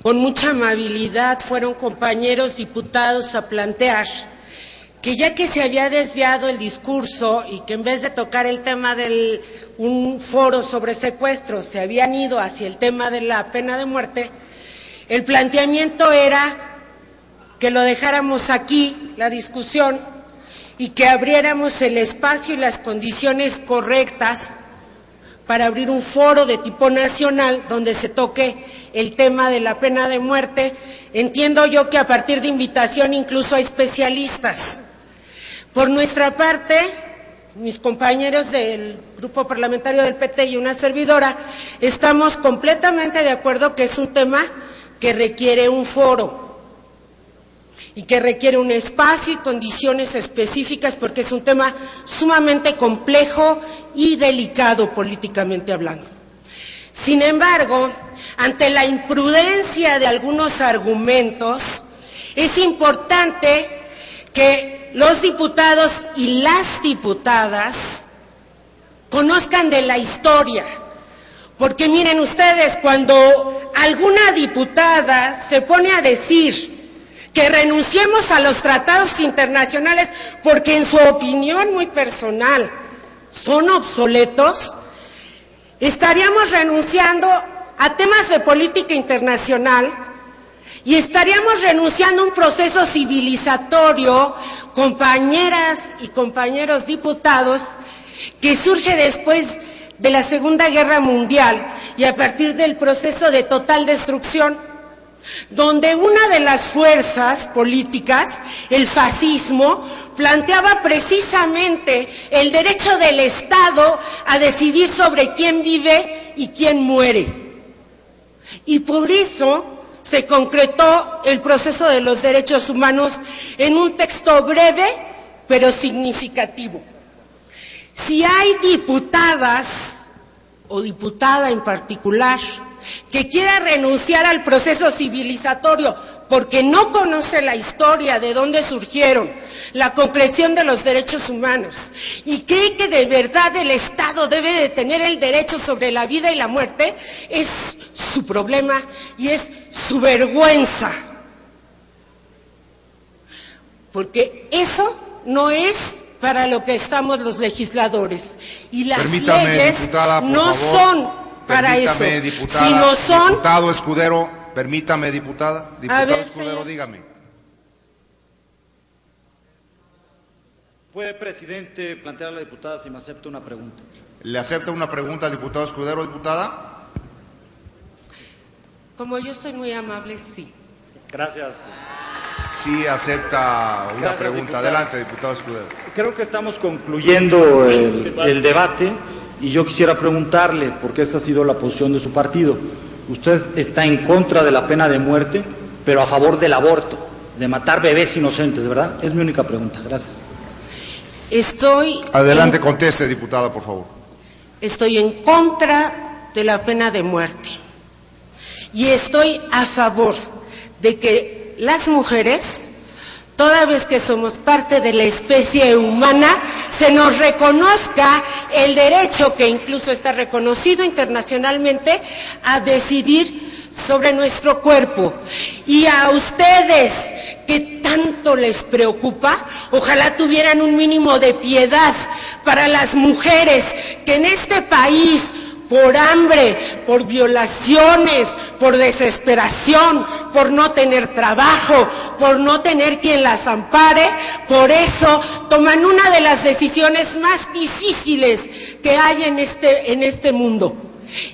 con mucha amabilidad fueron compañeros diputados a plantear que ya que se había desviado el discurso y que en vez de tocar el tema de un foro sobre secuestros se habían ido hacia el tema de la pena de muerte, el planteamiento era que lo dejáramos aquí, la discusión, y que abriéramos el espacio y las condiciones correctas para abrir un foro de tipo nacional donde se toque el tema de la pena de muerte. Entiendo yo que a partir de invitación incluso a especialistas. Por nuestra parte, mis compañeros del Grupo Parlamentario del PT y una servidora, estamos completamente de acuerdo que es un tema que requiere un foro y que requiere un espacio y condiciones específicas porque es un tema sumamente complejo y delicado políticamente hablando. Sin embargo, ante la imprudencia de algunos argumentos, es importante que los diputados y las diputadas conozcan de la historia, porque miren ustedes, cuando alguna diputada se pone a decir que renunciemos a los tratados internacionales porque en su opinión muy personal son obsoletos, estaríamos renunciando a temas de política internacional y estaríamos renunciando a un proceso civilizatorio, compañeras y compañeros diputados, que surge después de la Segunda Guerra Mundial y a partir del proceso de total destrucción, donde una de las fuerzas políticas, el fascismo, planteaba precisamente el derecho del Estado a decidir sobre quién vive y quién muere. Y por eso se concretó el proceso de los derechos humanos en un texto breve, pero significativo. Si hay diputadas, o diputada en particular, que quiera renunciar al proceso civilizatorio porque no conoce la historia de dónde surgieron, la concreción de los derechos humanos, y cree que de verdad el Estado debe de tener el derecho sobre la vida y la muerte, es su problema y es su vergüenza. Porque eso no es para lo que estamos los legisladores. Y las leyes, diputada, no son para eso, diputada, sino son... Diputado Escudero, permítame, diputada. Diputado Escudero, dígame. ¿Puede, presidente, plantear a la diputada si me acepta una pregunta? ¿Le acepta una pregunta al diputado Escudero, diputada? Como yo soy muy amable, sí. Gracias. Sí, acepta una Gracias, pregunta. diputada. Adelante, diputado Escudero. Creo que estamos concluyendo el debate y yo quisiera preguntarle, porque esa ha sido la posición de su partido. Usted está en contra de la pena de muerte, pero a favor del aborto, de matar bebés inocentes, ¿verdad? Es mi única pregunta. Gracias. Adelante, conteste, diputada, por favor. Estoy en contra de la pena de muerte y estoy a favor de que las mujeres, toda vez que somos parte de la especie humana, se nos reconozca el derecho, que incluso está reconocido internacionalmente, a decidir sobre nuestro cuerpo. Y a ustedes, que tanto les preocupa, ojalá tuvieran un mínimo de piedad para las mujeres que en este país, por hambre, por violaciones, por desesperación, por no tener trabajo, por no tener quien las ampare, por eso toman una de las decisiones más difíciles que hay en este mundo.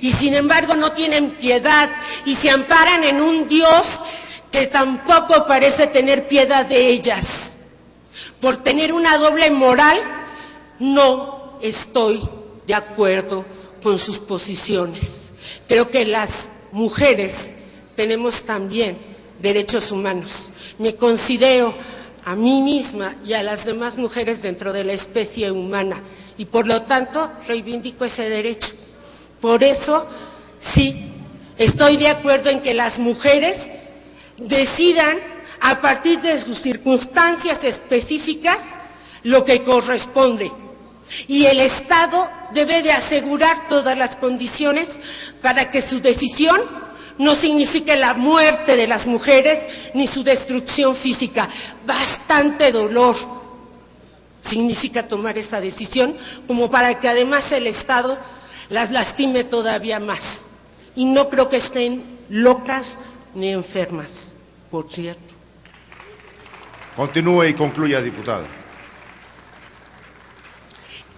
Y sin embargo no tienen piedad y se amparan en un Dios que tampoco parece tener piedad de ellas. Por tener una doble moral, no estoy de acuerdo con sus posiciones. Creo que las mujeres tenemos también derechos humanos. Me considero a mí misma y a las demás mujeres dentro de la especie humana y por lo tanto reivindico ese derecho. Por eso, sí, estoy de acuerdo en que las mujeres decidan a partir de sus circunstancias específicas lo que corresponde. Y el Estado debe de asegurar todas las condiciones para que su decisión no significa la muerte de las mujeres ni su destrucción física. Bastante dolor significa tomar esa decisión como para que además el Estado las lastime todavía más. Y no creo que estén locas ni enfermas, por cierto. Continúe y concluya, diputada.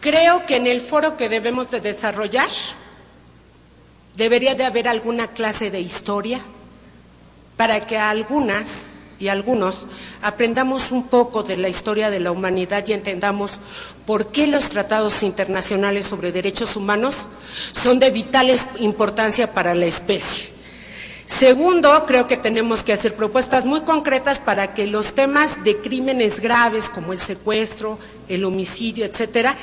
Creo que en el foro que debemos de desarrollar debería de haber alguna clase de historia para que algunas y algunos aprendamos un poco de la historia de la humanidad y entendamos por qué los tratados internacionales sobre derechos humanos son de vital importancia para la especie. Segundo, creo que tenemos que hacer propuestas muy concretas para que los temas de crímenes graves como el secuestro, el homicidio, etcétera,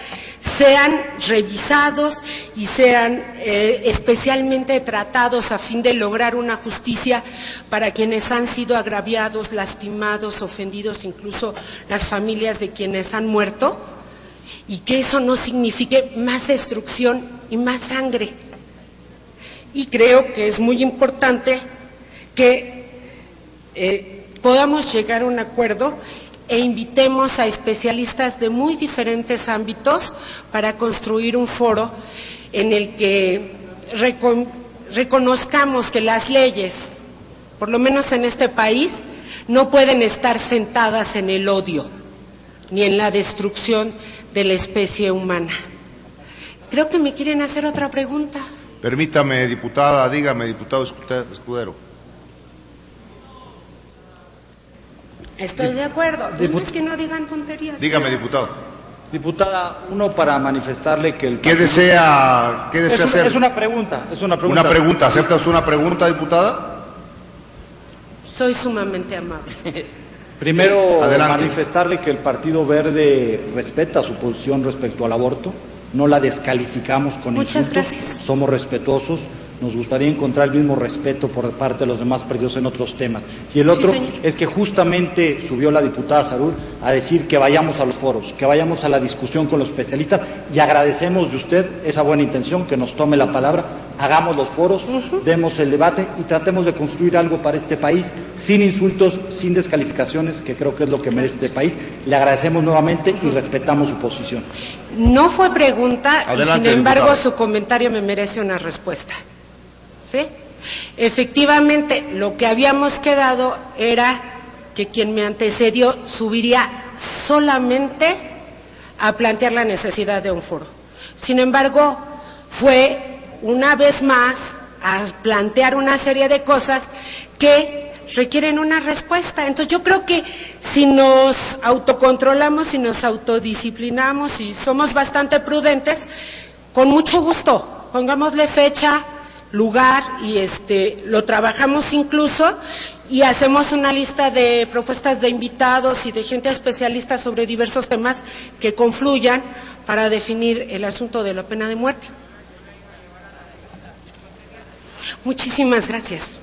sean revisados y sean especialmente tratados a fin de lograr una justicia para quienes han sido agraviados, lastimados, ofendidos, incluso las familias de quienes han muerto, y que eso no signifique más destrucción y más sangre. Y creo que es muy importante que podamos llegar a un acuerdo e invitemos a especialistas de muy diferentes ámbitos para construir un foro en el que reconozcamos que las leyes, por lo menos en este país, no pueden estar sentadas en el odio ni en la destrucción de la especie humana. Creo que me quieren hacer otra pregunta. Permítame, diputada, dígame, diputado Escudero. Estoy de acuerdo. Es que no digan tonterías. Dígame, diputado. Diputada, uno para manifestarle que el... ¿Qué desea hacer? Es una pregunta. Una pregunta. ¿Acepta usted una pregunta, diputada? Soy sumamente amable. Primero, adelante. Manifestarle que el Partido Verde respeta su posición respecto al aborto. No la descalificamos con Muchas insultos. gracias. Somos respetuosos. Nos gustaría encontrar el mismo respeto por parte de los demás partidos en otros temas. Y el otro es que justamente subió la diputada Sarur a decir que vayamos a los foros, que vayamos a la discusión con los especialistas, y agradecemos de usted esa buena intención, que nos tome la palabra, hagamos los foros, demos el debate y tratemos de construir algo para este país, sin insultos, sin descalificaciones, que creo que es lo que merece este país. Le agradecemos nuevamente y respetamos su posición. No fue pregunta. Adelante, y sin embargo diputado. su comentario me merece una respuesta. ¿Sí? Efectivamente, lo que habíamos quedado era que quien me antecedió subiría solamente a plantear la necesidad de un foro. Sin embargo, fue una vez más a plantear una serie de cosas que requieren una respuesta. Entonces yo creo que si nos autocontrolamos, si nos autodisciplinamos y somos bastante prudentes, con mucho gusto, pongámosle fecha, lugar y lo trabajamos incluso y hacemos una lista de propuestas de invitados y de gente especialista sobre diversos temas que confluyan para definir el asunto de la pena de muerte. Muchísimas gracias.